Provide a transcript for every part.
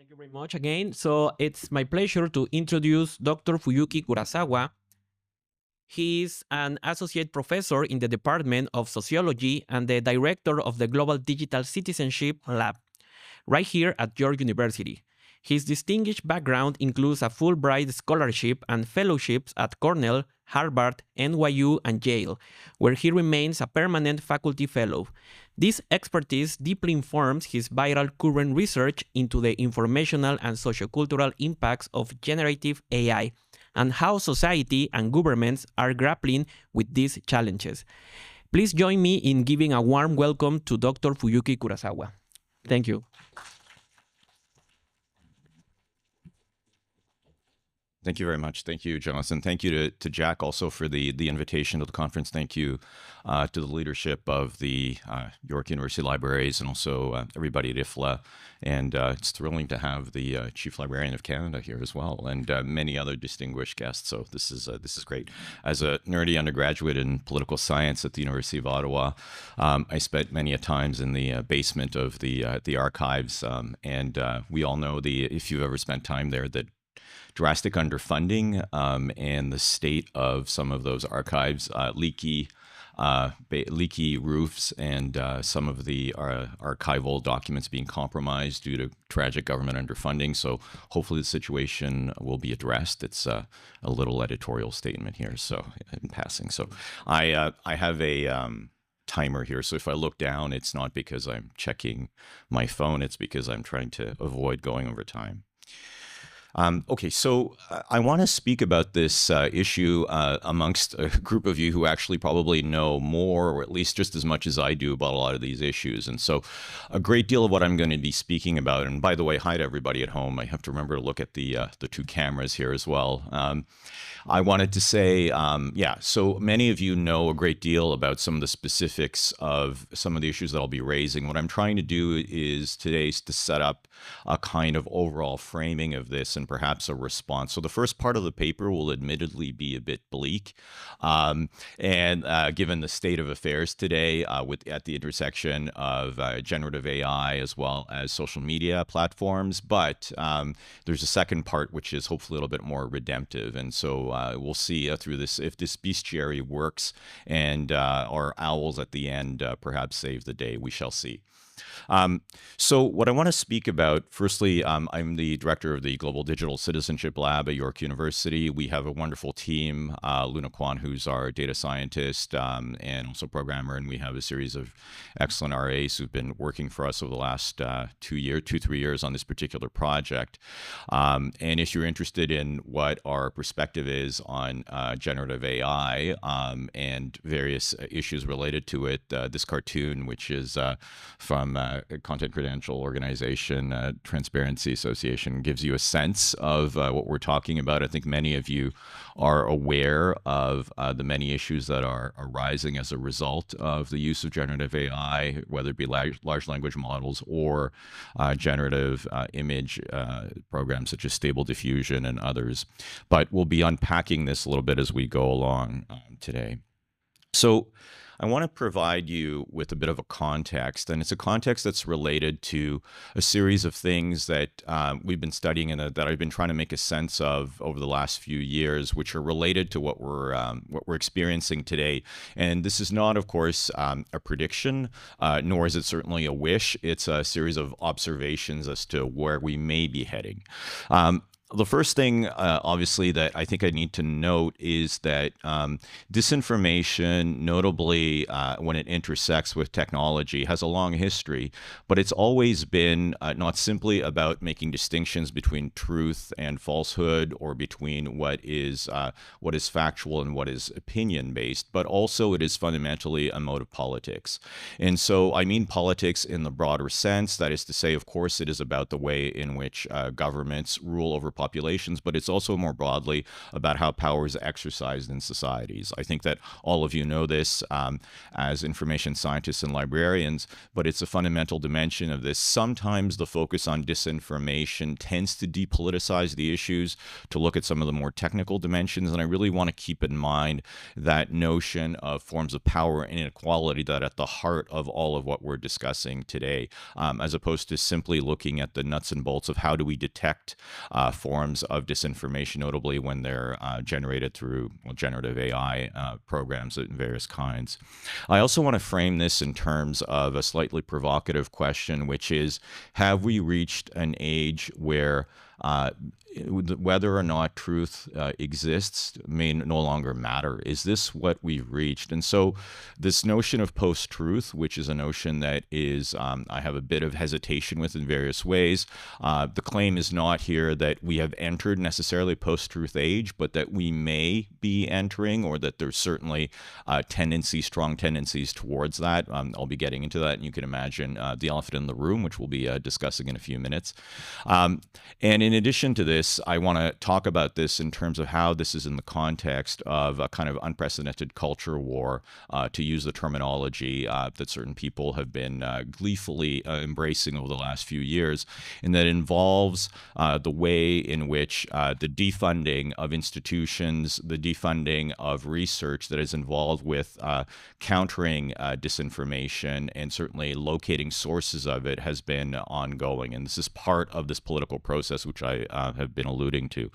Thank you very much again. So it's my pleasure to introduce Dr. Fuyuki Kurasawa. He is an associate professor in the Department of Sociology and the director of the Global Digital Citizenship Lab, right here at York University. His distinguished background includes a Fulbright scholarship and fellowships at Cornell, Harvard, NYU, and Yale, where he remains a permanent faculty fellow. This expertise deeply informs his vital current research into the informational and sociocultural impacts of generative AI and how society and governments are grappling with these challenges. Please join me in giving a warm welcome to Dr. Fuyuki Kurasawa. Thank you. Thank you very much. Thank you, Jonathan. Thank you to Jack also for the invitation to the conference. Thank you to the leadership of the York University Libraries and also everybody at IFLA. And it's thrilling to have the Chief Librarian of Canada here as well, and many other distinguished guests. So this is great. As a nerdy undergraduate in political science at the University of Ottawa, I spent many a times in the basement of the archives, and we all know if you've ever spent time there, that drastic underfunding and the state of some of those archives, leaky roofs, and some of the archival documents being compromised due to tragic government underfunding. So hopefully the situation will be addressed. It's a little editorial statement here, so in passing. So I have a timer here. So if I look down, it's not because I'm checking my phone. It's because I'm trying to avoid going over time. Okay, so I want to speak about this issue amongst a group of you who actually probably know more, or at least just as much as I do, about a lot of these issues. And so a great deal of what I'm going to be speaking about, and by the way, hi to everybody at home. I have to remember to look at the two cameras here as well. I wanted to say, yeah, so many of you know a great deal about some of the specifics of some of the issues that I'll be raising. What I'm trying to do is today is to set up a kind of overall framing of this and perhaps a response. So the first part of the paper will admittedly be a bit bleak, and given the state of affairs today at the intersection of generative AI as well as social media platforms. But there's a second part which is hopefully a little bit more redemptive, and so we'll see through this if this bestiary works, and our owls at the end perhaps save the day. We shall see. So what I want to speak about, firstly, I'm the director of the Global Digital Citizenship Lab at York University. We have a wonderful team, Luna Kwan, who's our data scientist and also programmer, and we have a series of excellent RAs who've been working for us over the last 3 years on this particular project. And if you're interested in what our perspective is on generative AI and various issues related to it, this cartoon, which is from Content Credential Organization, Transparency Association, gives you a sense of what we're talking about. I think many of you are aware of the many issues that are arising as a result of the use of generative AI, whether it be large language models or generative image programs such as Stable Diffusion and others. But we'll be unpacking this a little bit as we go along today. So I want to provide you with a bit of a context, and it's a context that's related to a series of things that we've been studying and that I've been trying to make a sense of over the last few years, which are related to what we're experiencing today. And this is not, of course, a prediction, nor is it certainly a wish. It's a series of observations as to where we may be heading. The first thing, obviously, that I think I need to note is that disinformation, notably when it intersects with technology, has a long history, but it's always been not simply about making distinctions between truth and falsehood, or between what is factual and what is opinion-based, but also it is fundamentally a mode of politics. And so I mean politics in the broader sense. That is to say, of course, it is about the way in which governments rule over populations, but it's also more broadly about how power is exercised in societies. I think that all of you know this as information scientists and librarians, but it's a fundamental dimension of this. Sometimes the focus on disinformation tends to depoliticize the issues, to look at some of the more technical dimensions, and I really want to keep in mind that notion of forms of power and inequality that are at the heart of all of what we're discussing today, as opposed to simply looking at the nuts and bolts of how do we detect forms of disinformation, notably when they're generated through generative AI programs of various kinds. I also want to frame this in terms of a slightly provocative question, which is, have we reached an age where whether or not truth exists may no longer matter? Is this what we've reached? And so this notion of post-truth, which is a notion that is I have a bit of hesitation with in various ways. The claim is not here that we have entered necessarily post-truth age, but that we may be entering, or that there's certainly strong tendencies towards that. I'll be getting into that, and you can imagine the elephant in the room, which we'll be discussing in a few minutes. And in addition to this, I want to talk about this in terms of how this is in the context of a kind of unprecedented culture war, to use the terminology that certain people have been gleefully embracing over the last few years, and that involves the way in which the defunding of institutions, the defunding of research that is involved with countering disinformation and certainly locating sources of it has been ongoing. And this is part of this political process, which I have been alluding to.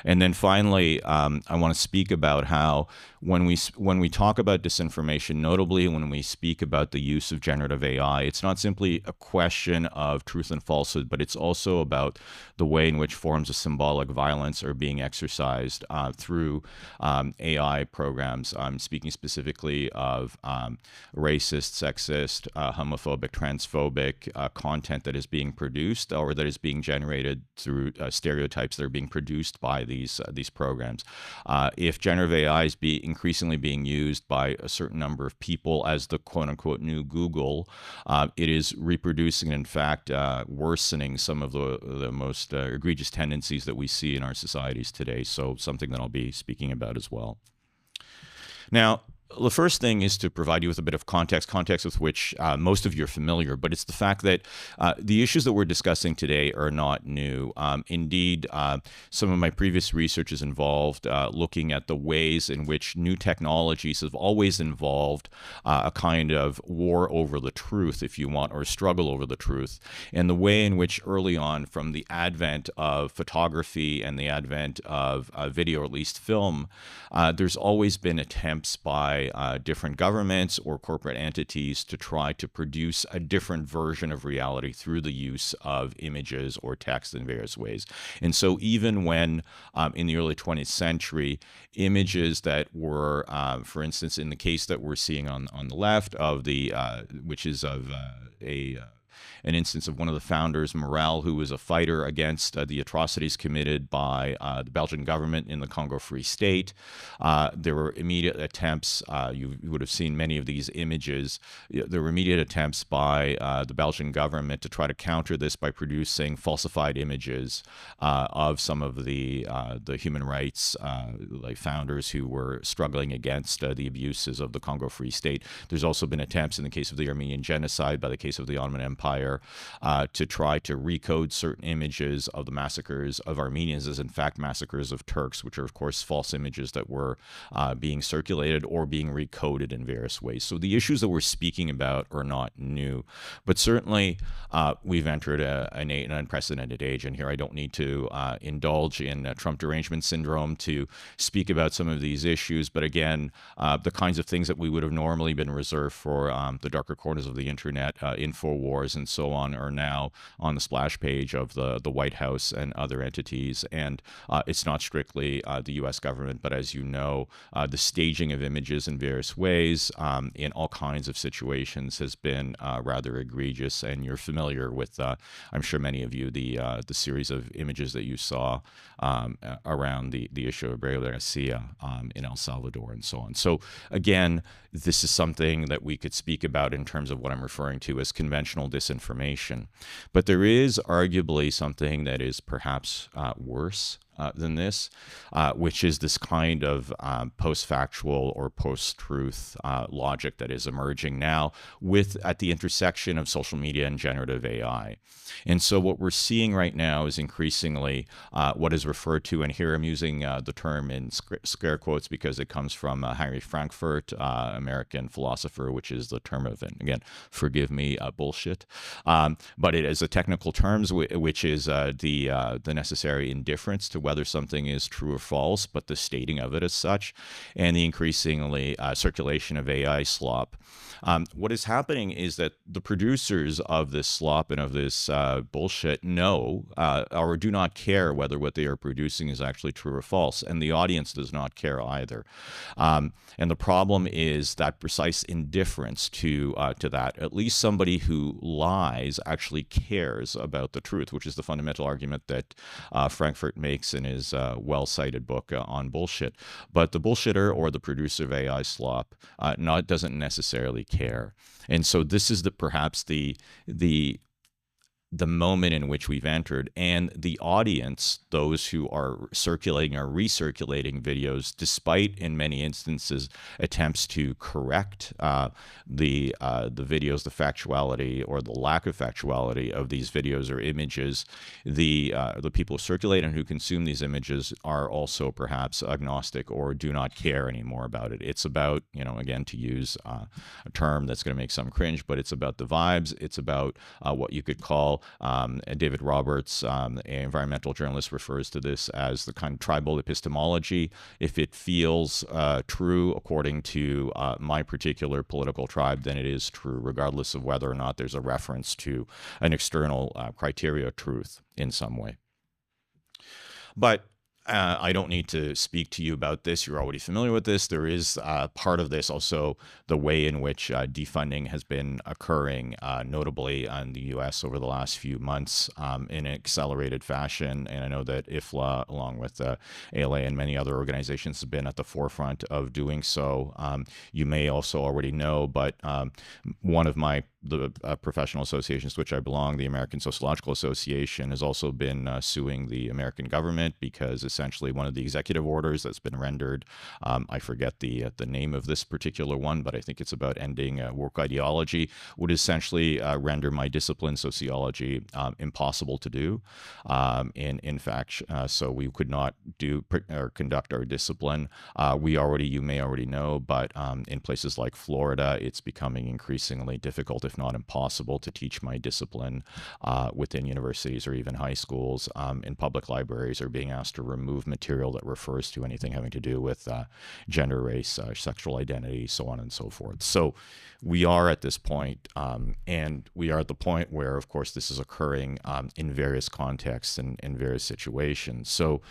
And then finally, I want to speak about how when we talk about disinformation, notably when we speak about the use of generative AI, it's not simply a question of truth and falsehood, but it's also about the way in which forms of symbolic violence are being exercised through AI programs. I'm speaking specifically of racist, sexist, homophobic, transphobic content that is being produced or that is being generated through stereotypes that are being produced by these programs. If generative AI is increasingly being used by a certain number of people as the quote-unquote new Google, it is reproducing and in fact worsening some of the most egregious tendencies that we see in our societies today. So something that I'll be speaking about as well. Now, the first thing is to provide you with a bit of context with which most of you are familiar, but it's the fact that the issues that we're discussing today are not new. Indeed, some of my previous research is involved looking at the ways in which new technologies have always involved a kind of war over the truth, if you want, or a struggle over the truth, and the way in which early on, from the advent of photography and the advent of video, or at least film, there's always been attempts by different governments or corporate entities to try to produce a different version of reality through the use of images or text in various ways. And so even when in the early 20th century, images that were, for instance, in the case that we're seeing on the left of the, which is of an instance of one of the founders, Morel, who was a fighter against the atrocities committed by the Belgian government in the Congo Free State. There were immediate attempts, you would have seen many of these images, there were immediate attempts by the Belgian government to try to counter this by producing falsified images of some of the human rights like founders who were struggling against the abuses of the Congo Free State. There's also been attempts in the case of the Armenian genocide, by the case of the Ottoman Empire, to try to recode certain images of the massacres of Armenians as in fact massacres of Turks, which are of course false images that were being circulated or being recoded in various ways. So the issues that we're speaking about are not new, but certainly we've entered an unprecedented age, and here I don't need to indulge in Trump derangement syndrome to speak about some of these issues, but again, the kinds of things that we would have normally been reserved for the darker corners of the internet, InfoWars and so on, are now on the splash page of the White House and other entities. And it's not strictly the U.S. government, but as you know, the staging of images in various ways in all kinds of situations has been rather egregious. And you're familiar with, I'm sure many of you, the series of images that you saw around the issue of Abreu Garcia in El Salvador and so on. So again, this is something that we could speak about in terms of what I'm referring to as conventional disinformation disinformation. But there is arguably something that is perhaps worse than this, which is this kind of post-factual or post-truth logic that is emerging now at the intersection of social media and generative AI. And so what we're seeing right now is increasingly what is referred to, and here I'm using the term in scare quotes because it comes from Henry Frankfurt, American philosopher, which is the term of, and again, forgive me, bullshit. But it is a technical terms, which is the necessary indifference to whether something is true or false, but the stating of it as such, and the increasingly circulation of AI slop. What is happening is that the producers of this slop and of this bullshit know or do not care whether what they are producing is actually true or false, and the audience does not care either. And the problem is that precise indifference to that. At least somebody who lies actually cares about the truth, which is the fundamental argument that Frankfurt makes in his well-cited book on bullshit. But the bullshitter or the producer of AI slop doesn't necessarily care. And so this is perhaps the moment in which we've entered, and the audience, those who are circulating or recirculating videos, despite in many instances attempts to correct the videos, the factuality or the lack of factuality of these videos or images, the people who circulate and who consume these images are also perhaps agnostic or do not care anymore about it. It's about, again, to use a term that's going to make some cringe, but it's about the vibes. It's about what you could call David Roberts, an environmental journalist, refers to this as the kind of tribal epistemology. If it feels true according to my particular political tribe, then it is true, regardless of whether or not there's a reference to an external criteria of truth in some way. But I don't need to speak to you about this. You're already familiar with this. There is part of this also the way in which defunding has been occurring, notably in the U.S. over the last few months in an accelerated fashion. And I know that IFLA, along with ALA and many other organizations, have been at the forefront of doing so. You may also already know, but one of the professional associations to which I belong, the American Sociological Association, has also been suing the American government because essentially one of the executive orders that's been rendered, I forget the name of this particular one, but I think it's about ending work ideology, would essentially render my discipline, sociology, impossible to do. In fact, so we could not do or conduct our discipline. You may already know, but in places like Florida, it's becoming increasingly difficult, if not impossible, to teach my discipline within universities or even high schools. In public libraries are being asked to remove material that refers to anything having to do with gender, race, sexual identity, so on and so forth. So we are at this point, and we are at the point where, of course, this is occurring in various contexts and in various situations. So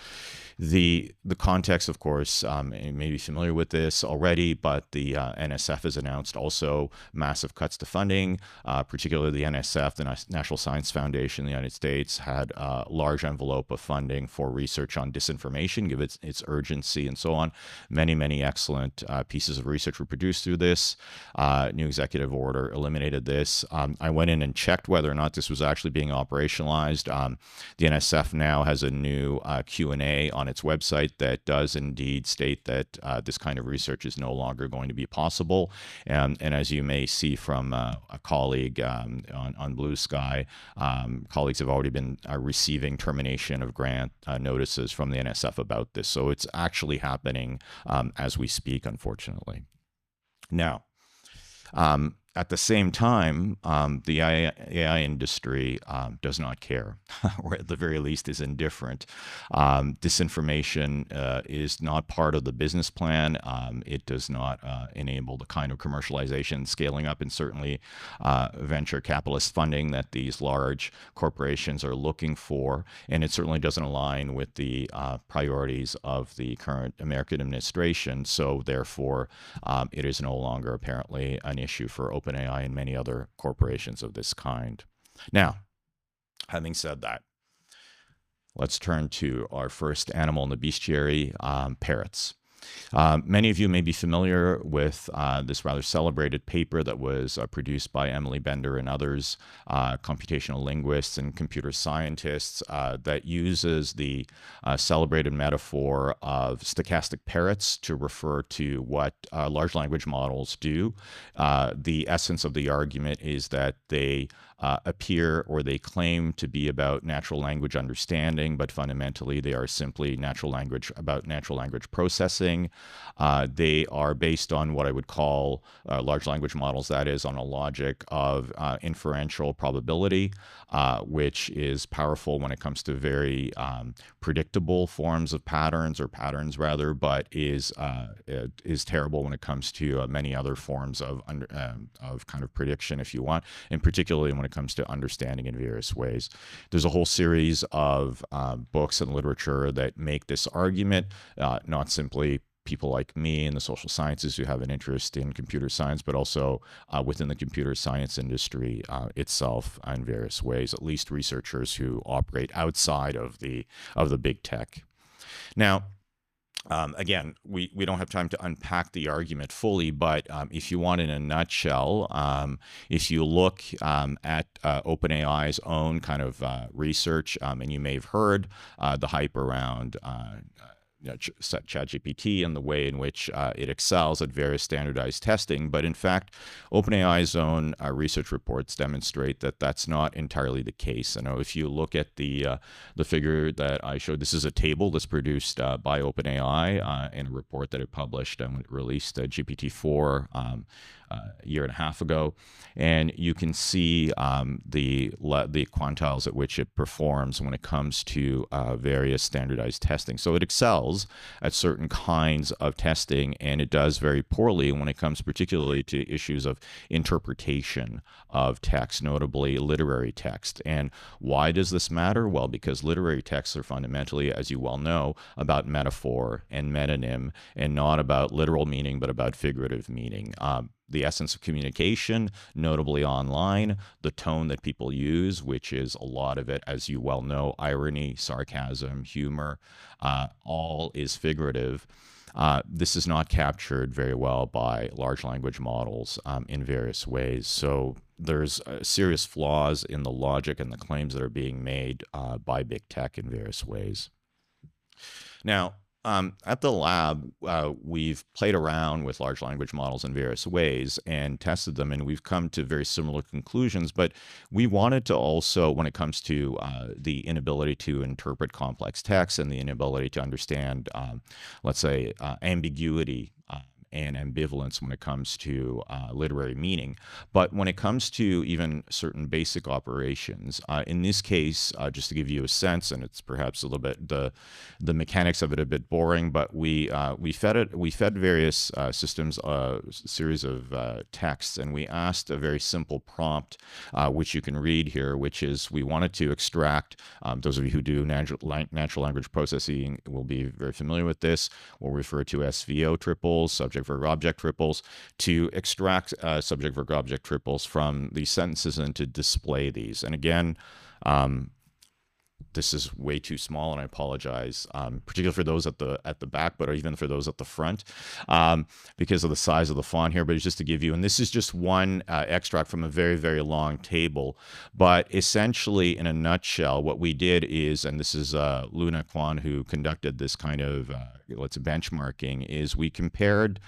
the context, of course, you may be familiar with this already, but the NSF has announced also massive cuts to funding, particularly the NSF, the National Science Foundation in the United States, had a large envelope of funding for research on disinformation, given its urgency and so on. Many, many excellent pieces of research were produced through this. New executive order eliminated this. I went in and checked whether or not this was actually being operationalized. The NSF now has a new Q&A on its website that does indeed state that this kind of research is no longer going to be possible. And as you may see from a colleague on Blue Sky, colleagues have already been receiving termination of grant notices from the NSF about this. So it's actually happening as we speak, unfortunately. Now, at the same time, the AI industry does not care, or at the very least is indifferent. Disinformation is not part of the business plan. It does not enable the kind of commercialization, scaling up, and certainly venture capitalist funding that these large corporations are looking for. And it certainly doesn't align with the priorities of the current American administration. So therefore, it is no longer apparently an issue for OpenAI and many other corporations of this kind. Now, having said that, let's turn to our first animal in the bestiary, parrots. Many of you may be familiar with this rather celebrated paper that was produced by Emily Bender and others, computational linguists and computer scientists, that uses the celebrated metaphor of stochastic parrots to refer to what large language models do. The essence of the argument is that they appear or they claim to be about natural language understanding, but fundamentally they are simply natural language processing. They are based on what I would call large language models, that is, on a logic of inferential probability, which is powerful when it comes to very predictable forms of patterns, or patterns rather, but is terrible when it comes to many other forms of kind of prediction, if you want, and particularly when it comes to understanding in various ways. There's a whole series of books and literature that make this argument, not simply people like me in the social sciences who have an interest in computer science, but also within the computer science industry itself in various ways, at least researchers who operate outside of the big tech. Now, again, we don't have time to unpack the argument fully, but if you want in a nutshell, if you look at OpenAI's own kind of research, and you may have heard the hype around ChatGPT and the way in which it excels at various standardized testing. But in fact, OpenAI's own research reports demonstrate that that's not entirely the case. I know if you look at the figure that I showed, this is a table that's produced by OpenAI in a report that it published when it released GPT-4 a year and a half ago, and you can see the quantiles at which it performs when it comes to various standardized testing. So it excels at certain kinds of testing, and it does very poorly when it comes particularly to issues of interpretation of text, notably literary text. And why does this matter? Well, because literary texts are fundamentally, as you well know, about metaphor and metonym, and not about literal meaning, but about figurative meaning. The essence of communication, notably online, the tone that people use, which is a lot of it, as you well know, irony, sarcasm, humor, all is figurative. This is not captured very well by large language models in various ways. So there's serious flaws in the logic and the claims that are being made by big tech in various ways. Now, at the lab, we've played around with large language models in various ways and tested them, and we've come to very similar conclusions. But we wanted to also, when it comes to the inability to interpret complex text and the inability to understand, let's say, ambiguity and ambivalence when it comes to literary meaning. But when it comes to even certain basic operations, in this case, just to give you a sense, and it's perhaps a little bit the mechanics of it a bit boring, but we fed various systems a series of texts, and we asked a very simple prompt, which you can read here, which is we wanted to extract, those of you who do natural language processing will be very familiar with this. We'll refer to SVO triples, subject verb object triples, to extract subject verb object triples from these sentences and to display these. And again, this is way too small, and I apologize, particularly for those at the back, but even for those at the front, because of the size of the font here. But it's just to give you, and this is just one extract from a very, very long table. But essentially, in a nutshell, what we did is, and this is Luna Kwan who conducted this kind of benchmarking, is we compared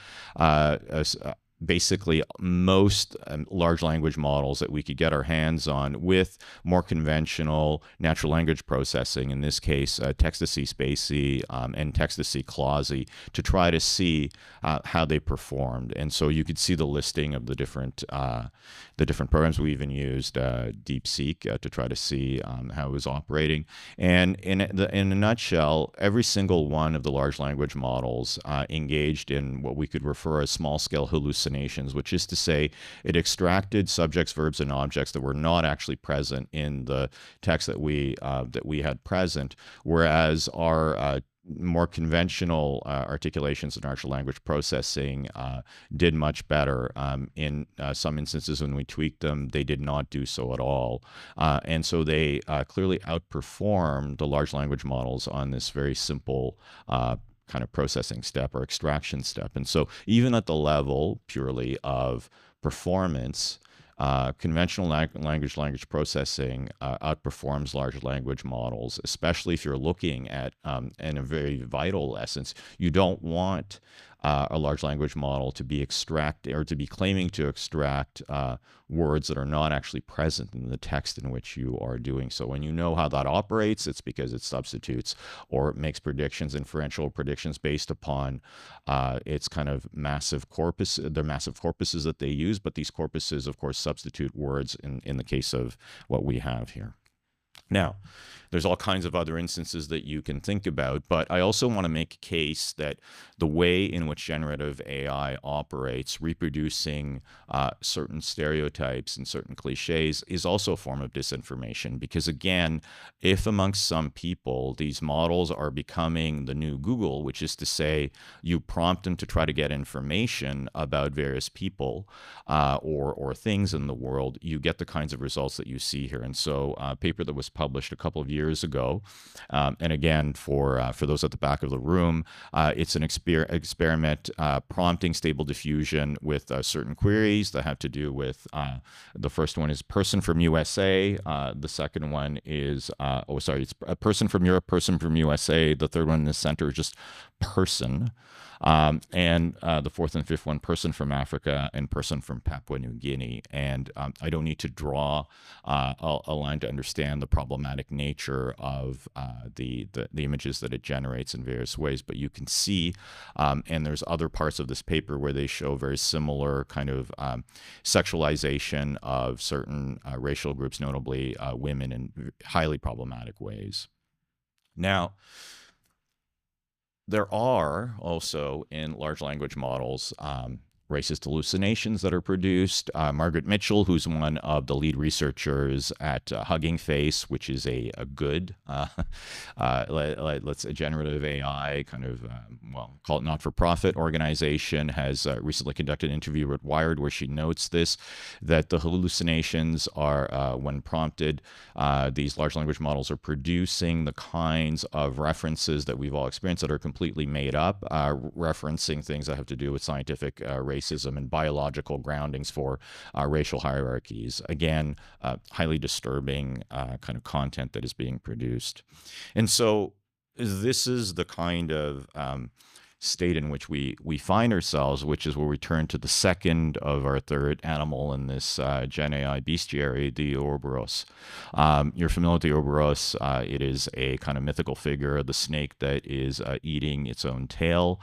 basically most large language models that we could get our hands on with more conventional natural language processing, in this case text-to-C spacey and text-to-C clausy, to try to see how they performed. And so you could see the listing of the different programs. We even used DeepSeek to try to see how it was operating. And in a nutshell, every single one of the large language models engaged in what we could refer as small-scale hallucinations, which is to say it extracted subjects, verbs, and objects that were not actually present in the text that we had present, whereas our more conventional articulations in natural language processing did much better. In some instances, when we tweaked them, they did not do so at all. And so they clearly outperformed the large language models on this very simple kind of processing step or extraction step. And so even at the level purely of performance, conventional language processing outperforms large language models, especially if you're looking at, in a very vital essence, you don't want a large language model to be claiming to extract words that are not actually present in the text in which you are doing so. When you know how that operates, it's because it substitutes or it makes predictions, inferential predictions based upon its kind of massive corpus, the massive corpuses that they use, but these corpuses, of course, substitute words in the case of what we have here. Now, there's all kinds of other instances that you can think about, but I also want to make a case that the way in which generative AI operates, reproducing certain stereotypes and certain cliches, is also a form of disinformation. Because again, if amongst some people, these models are becoming the new Google, which is to say you prompt them to try to get information about various people or things in the world, you get the kinds of results that you see here. And so a paper that was published a couple of years ago, and again, for those at the back of the room, it's an experiment prompting Stable Diffusion with certain queries that have to do with, the first one is person from USA, the second one is, it's a person from Europe, person from USA, the third one in the center is just person. And the fourth and fifth one, person from Africa and person from Papua New Guinea. And I don't need to draw a line to understand the problematic nature of the images that it generates in various ways. But you can see, and there's other parts of this paper where they show very similar kind of sexualization of certain racial groups, notably women, in highly problematic ways. Now, there are also in large language models racist hallucinations that are produced. Margaret Mitchell, who's one of the lead researchers at Hugging Face, which is a good, let's say, generative AI kind of, call it not-for-profit organization, has recently conducted an interview with Wired where she notes this, that the hallucinations are, when prompted, these large language models are producing the kinds of references that we've all experienced that are completely made up, referencing things that have to do with scientific racism and biological groundings for racial hierarchies. Again, highly disturbing kind of content that is being produced. And so this is the kind of state in which we find ourselves, which is where we turn to the second of our third animal in this Gen AI bestiary, the Ouroboros. You're familiar with the Ouroboros. It is a kind of mythical figure, the snake that is eating its own tail.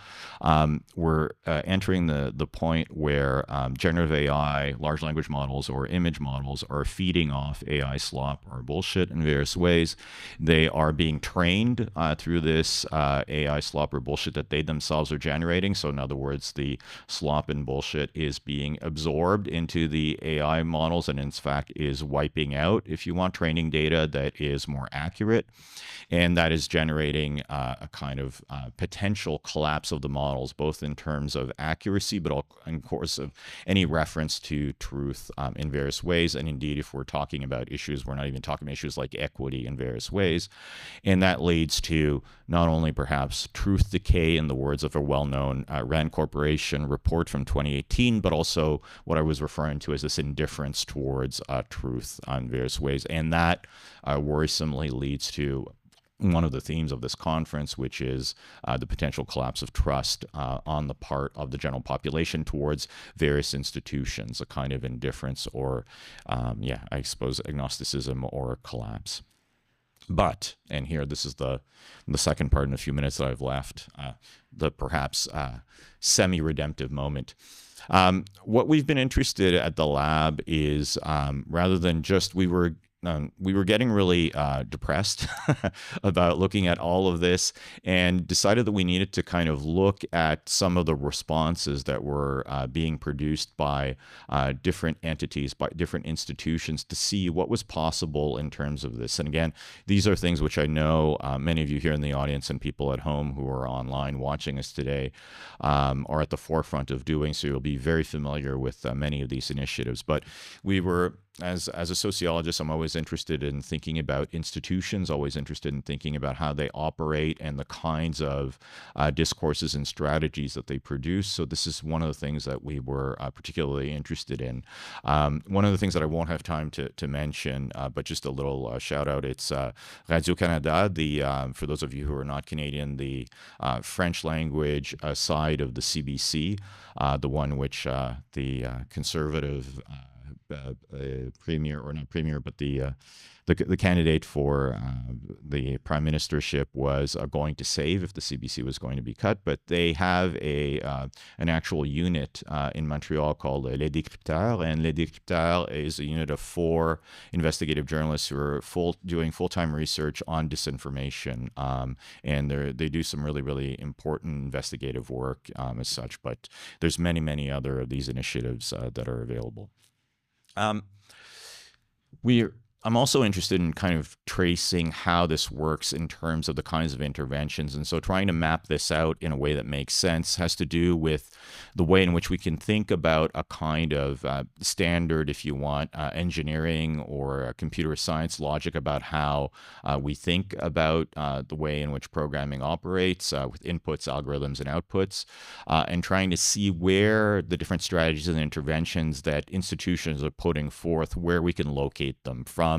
We're entering the point where generative AI, large language models, or image models are feeding off AI slop or bullshit in various ways. They are being trained through this AI slop or bullshit that they themselves are generating. So in other words, the slop and bullshit is being absorbed into the AI models and in fact is wiping out, if you want, training data that is more accurate. And that is generating a kind of potential collapse of the models, both in terms of accuracy, but also in course of any reference to truth in various ways. And indeed, if we're talking about issues, we're not even talking about issues like equity in various ways. And that leads to not only perhaps truth decay in the words of a well-known Rand Corporation report from 2018, but also what I was referring to as this indifference towards truth in various ways. And that worrisomely leads to one of the themes of this conference, which is the potential collapse of trust on the part of the general population towards various institutions, a kind of indifference or, I suppose, agnosticism or collapse. But, and here, this is the second part in a few minutes that I've left, the perhaps semi-redemptive moment. What we've been interested at the lab is rather than just we were getting really depressed about looking at all of this and decided that we needed to kind of look at some of the responses that were being produced by different entities, by different institutions, to see what was possible in terms of this. And again, these are things which I know many of you here in the audience and people at home who are online watching us today are at the forefront of doing, so you'll be very familiar with many of these initiatives. But we were as a sociologist, I'm always interested in thinking about institutions, always interested in thinking about how they operate and the kinds of discourses and strategies that they produce. So this is one of the things that we were particularly interested in. One of the things that I won't have time to mention, but just a little shout out, it's Radio-Canada, for those of you who are not Canadian, the French language side of the CBC, the one which the conservative premier, or not premier, but the candidate for the prime ministership was going to save if the CBC was going to be cut. But they have an actual unit in Montreal called Les Décrypteurs, and Les Décrypteurs is a unit of 4 investigative journalists who are doing full-time research on disinformation, and they do some really, really important investigative work as such. But there's many other of these initiatives that are available. I'm also interested in kind of tracing how this works in terms of the kinds of interventions. And so trying to map this out in a way that makes sense has to do with the way in which we can think about a kind of standard, if you want, engineering or computer science logic about how we think about the way in which programming operates with inputs, algorithms, and outputs, and trying to see where the different strategies and interventions that institutions are putting forth, where we can locate them from.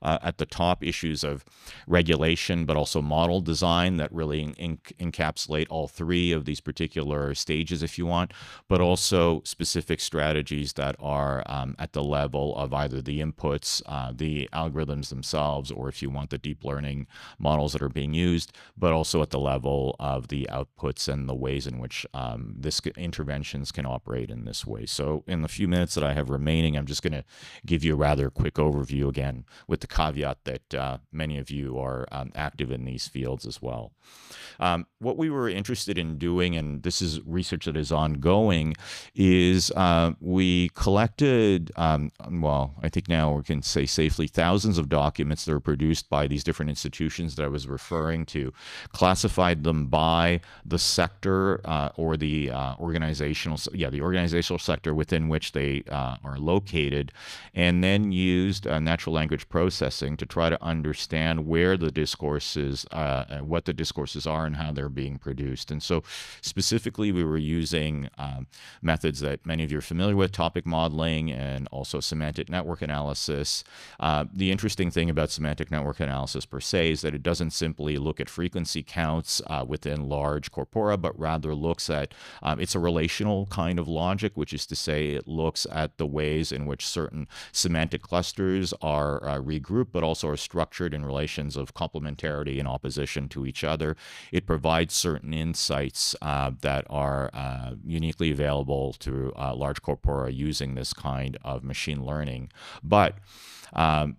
At the top, issues of regulation, but also model design that really encapsulate all 3 of these particular stages, if you want, but also specific strategies that are at the level of either the inputs, the algorithms themselves, or if you want, the deep learning models that are being used, but also at the level of the outputs and the ways in which interventions can operate in this way. So in the few minutes that I have remaining, I'm just going to give you a rather quick overview again, with the caveat that many of you are active in these fields as well. What we were interested in doing, and this is research that is ongoing, is we collected, well, I think now we can say safely, thousands of documents that were produced by these different institutions that I was referring to, classified them by the sector or the organizational sector within which they are located, and then used natural language processing to try to understand where the discourses, what the discourses are and how they're being produced. And so specifically, we were using methods that many of you are familiar with, topic modeling and also semantic network analysis. The interesting thing about semantic network analysis per se is that it doesn't simply look at frequency counts within large corpora, but rather looks at, it's a relational kind of logic, which is to say it looks at the ways in which certain semantic clusters are regrouped, but also are structured in relations of complementarity and opposition to each other. It provides certain insights that are uniquely available to large corpora using this kind of machine learning. But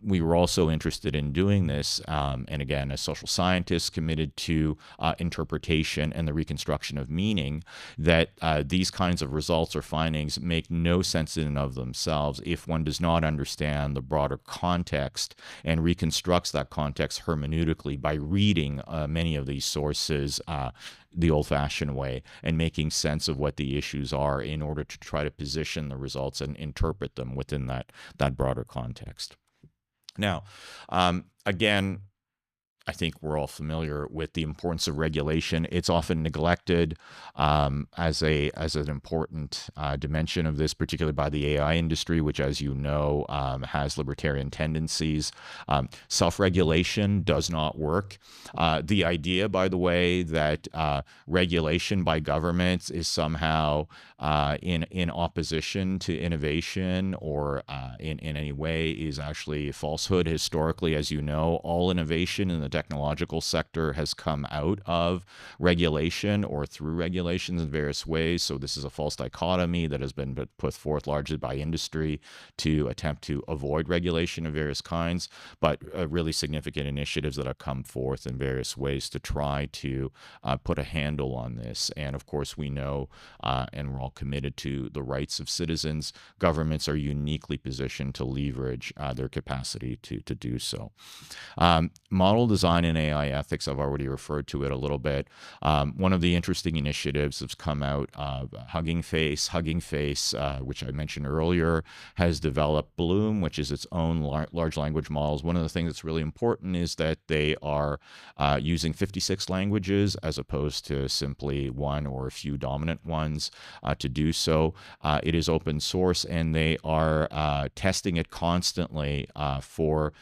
we were also interested in doing this, and again, as social scientists committed to interpretation and the reconstruction of meaning, that these kinds of results or findings make no sense in and of themselves if one does not understand the broader context and reconstructs that context hermeneutically by reading many of these sources the old-fashioned way and making sense of what the issues are in order to try to position the results and interpret them within that broader context. Now, again, I think we're all familiar with the importance of regulation. It's often neglected as an important dimension of this, particularly by the AI industry, which, as you know, has libertarian tendencies. Self-regulation does not work. The idea, by the way, that regulation by governments is somehow in opposition to innovation or in any way is actually a falsehood. Historically, as you know, all innovation in the technological sector has come out of regulation or through regulations in various ways. So this is a false dichotomy that has been put forth largely by industry to attempt to avoid regulation of various kinds, but really significant initiatives that have come forth in various ways to try to put a handle on this. And of course, we know, and we're all committed to the rights of citizens. Governments are uniquely positioned to leverage their capacity to do so. Model design design and AI ethics, I've already referred to it a little bit. One of the interesting initiatives that's come out of Hugging Face, which I mentioned earlier, has developed Bloom, which is its own large language models. One of the things that's really important is that they are using 56 languages as opposed to simply one or a few dominant ones to do so. It is open source, and they are testing it constantly for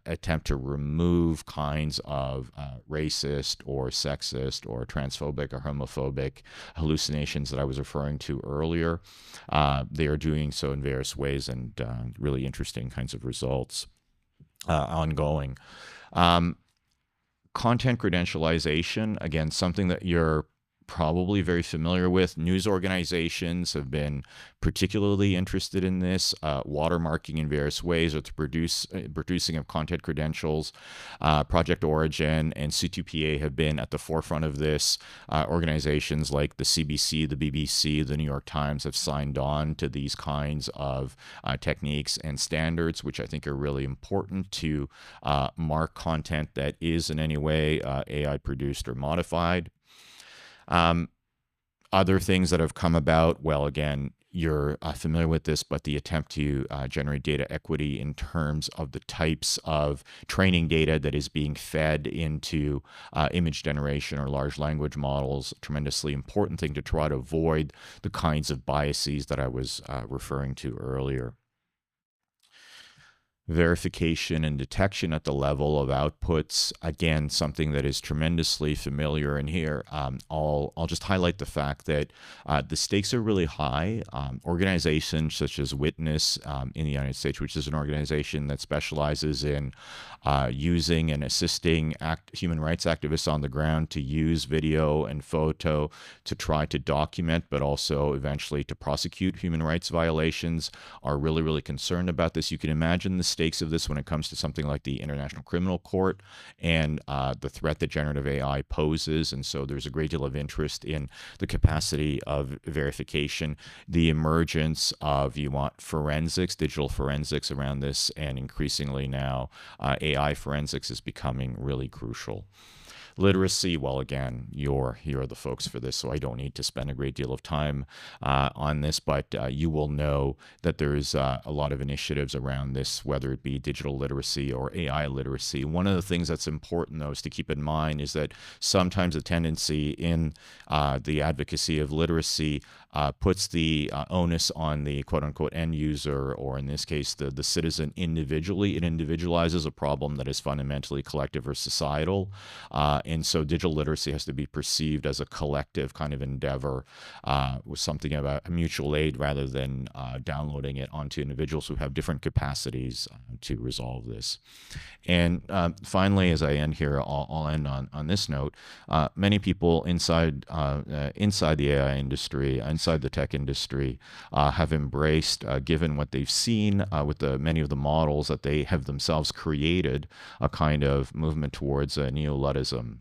attempt to remove kinds of racist or sexist or transphobic or homophobic hallucinations that I was referring to earlier. They are doing so in various ways, and really interesting kinds of results ongoing. Content credentialization, again, something that you're probably very familiar with. News organizations have been particularly interested in this, watermarking in various ways, or the producing of content credentials. Project Origin and C2PA have been at the forefront of this. Organizations like the CBC, the BBC, the New York Times have signed on to these kinds of techniques and standards, which I think are really important to mark content that is in any way AI produced or modified. Other things that have come about, well, again, you're familiar with this, but the attempt to generate data equity in terms of the types of training data that is being fed into image generation or large language models, tremendously important thing to try to avoid the kinds of biases that I was referring to earlier. Verification and detection at the level of outputs, again, something that is tremendously familiar in here. I'll just highlight the fact that the stakes are really high. Organizations such as Witness in the United States, which is an organization that specializes in using and assisting human rights activists on the ground to use video and photo to try to document, but also eventually to prosecute human rights violations, are really, really concerned about this. You can imagine the stakes of this when it comes to something like the International Criminal Court and the threat that generative AI poses. And so there's a great deal of interest in the capacity of verification, the emergence of, you want forensics, digital forensics around this, and increasingly now AI forensics is becoming really crucial. Literacy, well, again, you're the folks for this, so I don't need to spend a great deal of time on this, but you will know that there's a lot of initiatives around this, whether it be digital literacy or AI literacy. One of the things that's important, though, is to keep in mind is that sometimes the tendency in the advocacy of literacy puts the onus on the quote-unquote end user, or in this case, the citizen individually. It individualizes a problem that is fundamentally collective or societal. And so digital literacy has to be perceived as a collective kind of endeavor, with something about mutual aid rather than downloading it onto individuals who have different capacities to resolve this. And finally, as I end here, I'll end on this note. Many people inside the AI industry, inside the tech industry, have embraced, given what they've seen with many of the models that they have themselves created, a kind of movement towards neo-Luddism.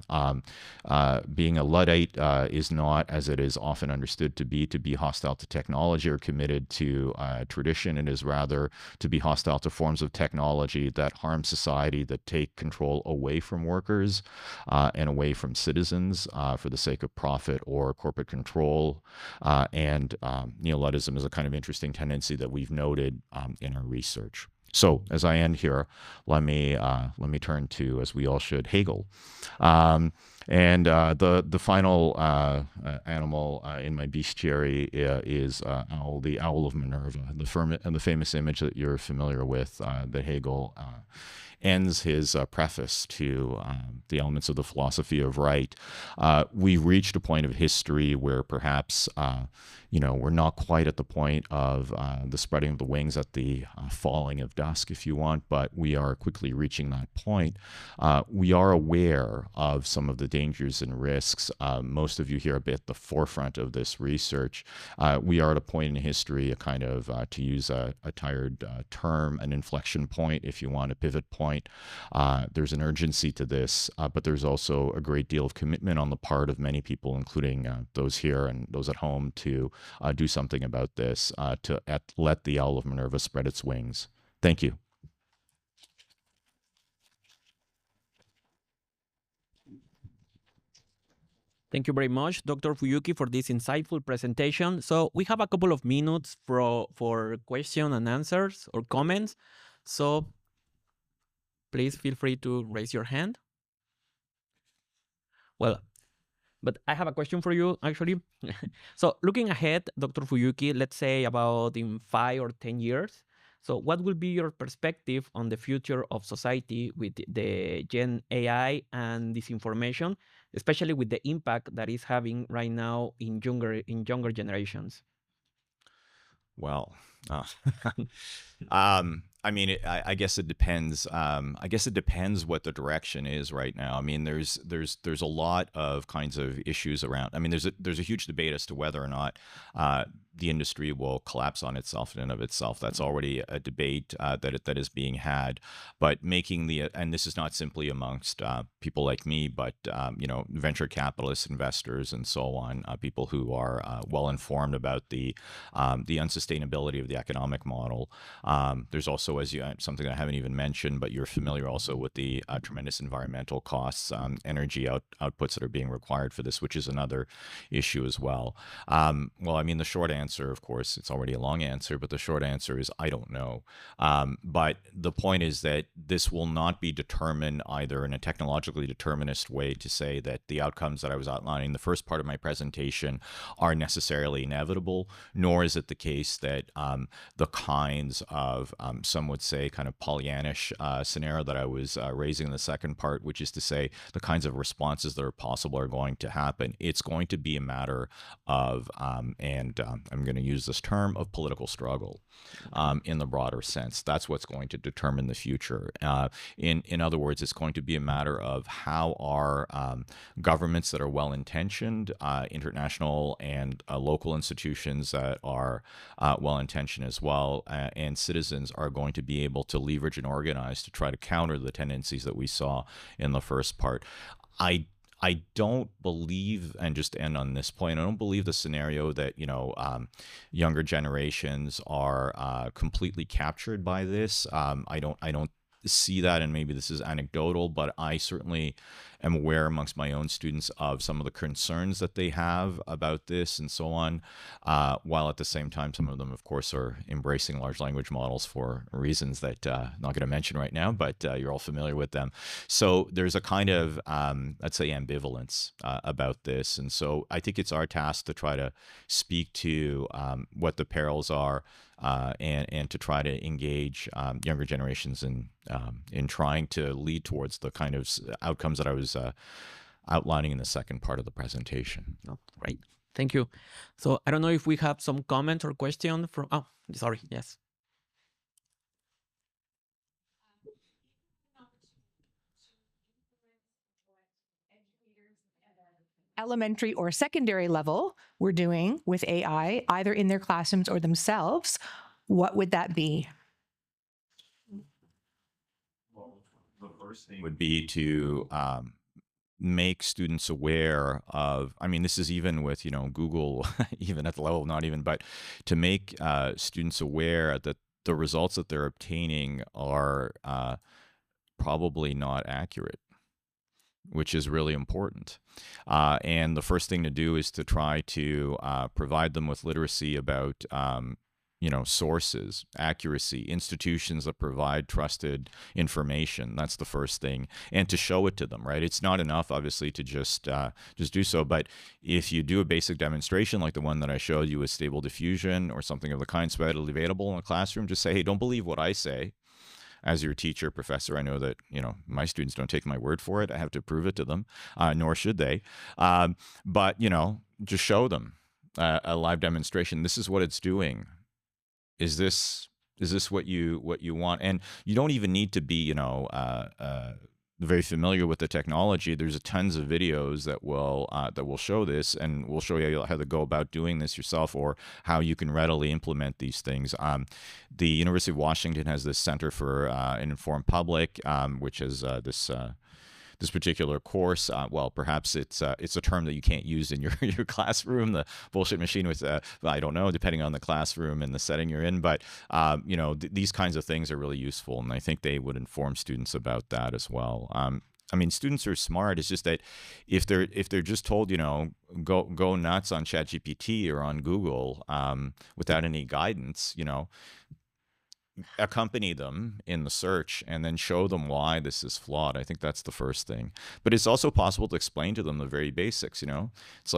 Being a Luddite is not, as it is often understood to be hostile to technology or committed to tradition. It is rather to be hostile to forms of technology that harm society, that take control away from workers and away from citizens for the sake of profit or corporate control. And neo-Luddism is a kind of interesting tendency that we've noted in our research. So as I end here, let me turn to, as we all should, Hegel. And the final animal in my bestiary is the owl of Minerva, the famous image that you're familiar with, that Hegel ends his preface to the Elements of the Philosophy of Right. We've reached a point of history where perhaps we're not quite at the point of the spreading of the wings at the falling of dusk, if you want, but we are quickly reaching that point. We are aware of some of the dangers and risks. Most of you here are at the forefront of this research. We are at a point in history, a kind of, to use a tired term, an inflection point, if you want, a pivot point. There's an urgency to this, but there's also a great deal of commitment on the part of many people, including those here and those at home, to do something about this, to let the owl of Minerva spread its wings. Thank you. Thank you very much, Dr. Fuyuki, for this insightful presentation. So we have a couple of minutes for question and answers or comments. So please feel free to raise your hand. Well, but I have a question for you, actually. So looking ahead, Dr. Fuyuki, let's say about in 5 or 10 years, so what will be your perspective on the future of society with the Gen AI and disinformation, especially with the impact that is having right now in younger generations? Well, I mean, I guess it depends. I guess it depends what the direction is right now. I mean, there's a lot of kinds of issues around. I mean, there's a huge debate as to whether or not the industry will collapse on itself in and of itself. That's already a debate that is being had. But making and this is not simply amongst people like me, but you know, venture capitalists, investors, and so on, people who are well informed about the unsustainability of the economic model. There's also, something I haven't even mentioned, but you're familiar also with the tremendous environmental costs, energy outputs that are being required for this, which is another issue as well. Well, I mean, the short answer, of course, it's already a long answer, but the short answer is I don't know. But the point is that this will not be determined either in a technologically determinist way to say that the outcomes that I was outlining in the first part of my presentation are necessarily inevitable, nor is it the case that the kinds of, some would say, kind of Pollyannish scenario that I was raising in the second part, which is to say the kinds of responses that are possible are going to happen. It's going to be a matter of, and I'm going to use this term, of political struggle in the broader sense. That's what's going to determine the future. In other words, it's going to be a matter of how our governments that are well-intentioned, international and local institutions that are well-intentioned as well, and citizens are going to be able to leverage and organize to try to counter the tendencies that we saw in the first part. I don't believe, and just to end on this point, I don't believe the scenario that, you know, younger generations are completely captured by this. I don't see that, and maybe this is anecdotal, but I certainly am aware amongst my own students of some of the concerns that they have about this and so on, while at the same time some of them, of course, are embracing large language models for reasons that I'm not going to mention right now, but you're all familiar with them. So there's a kind of, let's say, ambivalence about this, and so I think it's our task to try to speak to what the perils are, and to try to engage younger generations in trying to lead towards the kind of outcomes that I was outlining in the second part of the presentation. Oh, great. Thank you. So I don't know if we have some comment or question from, oh, sorry, yes. Elementary or secondary level we're doing with AI, either in their classrooms or themselves, what would that be? Well, the first thing would be to make students aware of, I mean, this is even with, you know, Google, even at the level of not even, but to make students aware that the results that they're obtaining are probably not accurate, which is really important. And the first thing to do is to try to provide them with literacy about, you know, sources, accuracy, institutions that provide trusted information. That's the first thing, and to show it to them, right? It's not enough, obviously, to just do so, but if you do a basic demonstration like the one that I showed you with Stable Diffusion or something of the kind, so readily available in a classroom, just say, hey, don't believe what I say. As your teacher, professor, I know that, you know, my students don't take my word for it. I have to prove it to them, nor should they. But, you know, just show them a live demonstration. This is what it's doing. Is this what you want? And you don't even need to be, you know, very familiar with the technology. There's tons of videos that will show this, and will show you how to go about doing this yourself, or how you can readily implement these things. The University of Washington has this Center for an Informed Public, which is this particular course. Well, perhaps it's a term that you can't use in your classroom, the bullshit machine, with I don't know, depending on the classroom and the setting you're in. But you know, these kinds of things are really useful, and I think they would inform students about that as well. I mean, students are smart. It's just that if they're just told, you know, go nuts on ChatGPT or on Google without any guidance, you know, accompany them in the search and then show them why this is flawed. I think that's the first thing. But it's also possible to explain to them the very basics, you know. It's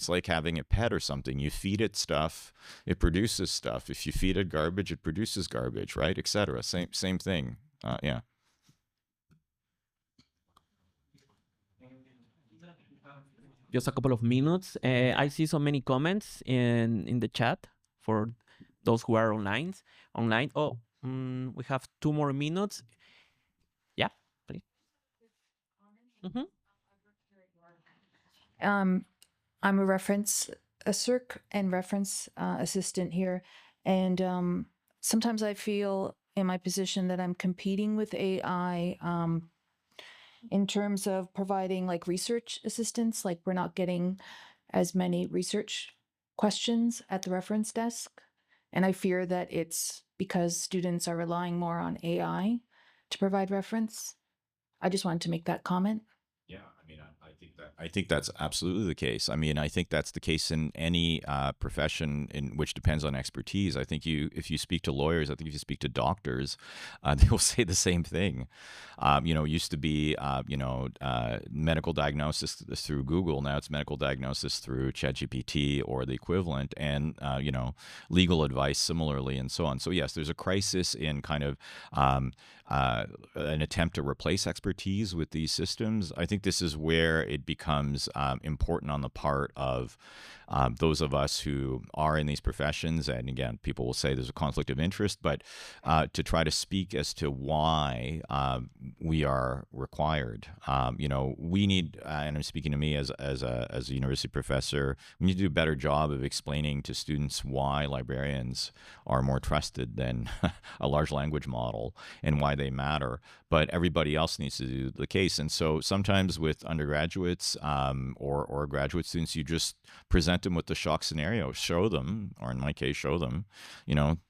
like having a pet or something. You feed it stuff, it produces stuff. If you feed it garbage, it produces garbage, right? Etc. Same thing. Yeah. Just a couple of minutes. I see so many comments in the chat for those who are online. Oh, we have 2 more minutes. Yeah, please. I'm a circ and reference assistant here, and sometimes I feel in my position that I'm competing with AI in terms of providing like research assistance. Like we're not getting as many research questions at the reference desk. And I fear that it's because students are relying more on AI to provide reference. I just wanted to make that comment. Yeah, I mean, I think that's absolutely the case. I mean, I think that's the case in any profession in which depends on expertise. I think if you speak to lawyers, I think if you speak to doctors, they will say the same thing. You know, it used to be, medical diagnosis through Google. Now it's medical diagnosis through ChatGPT or the equivalent, and, legal advice similarly, and so on. So yes, there's a crisis in kind of an attempt to replace expertise with these systems. I think this is where it becomes important on the part of those of us who are in these professions. And again, people will say there's a conflict of interest, but to try to speak as to why we are required. We need, and I'm speaking to me as a university professor, we need to do a better job of explaining to students why librarians are more trusted than a large language model and why they matter. But everybody else needs to do the case. And so sometimes with undergraduates or graduate students, you just present them with the shock scenario, show them, or in my case, show them,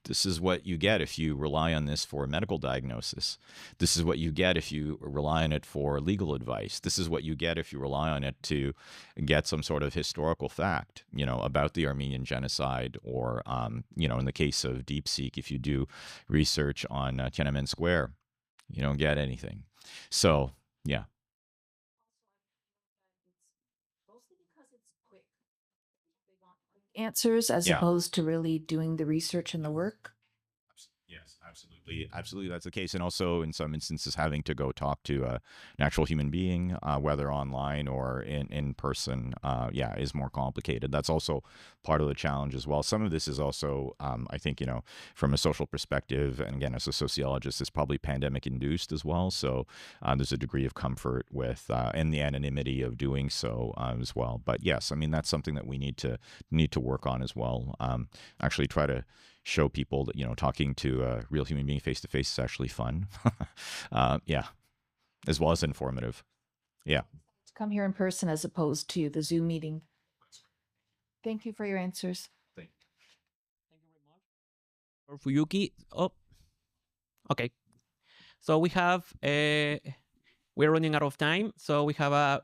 this is what you get if you rely on this for medical diagnosis. This is what you get if you rely on it for legal advice. This is what you get if you rely on it to get some sort of historical fact, about the Armenian genocide, or, in the case of DeepSeek, if you do research on Tiananmen Square, you don't get anything. So, yeah. Mostly because it's quick. They want quick answers as opposed to really doing the research and the work. Yes, absolutely. Absolutely, that's the case. And also, in some instances, having to go talk to an actual human being, whether online or in person, is more complicated. That's also part of the challenge as well. Some of this is also, I think, from a social perspective, and again, as a sociologist, is probably pandemic induced as well. So there's a degree of comfort with and the anonymity of doing so as well. But yes, I mean, that's something that we need to work on as well. Actually, try to show people that, talking to a real human being face to face is actually fun. As well as informative. Yeah. To come here in person as opposed to the Zoom meeting. Thank you for your answers. Thank you very much. For Fuyuki. Oh, okay. So we have, we're running out of time. So we have a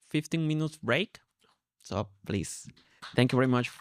15 minutes break. So please, thank you very much.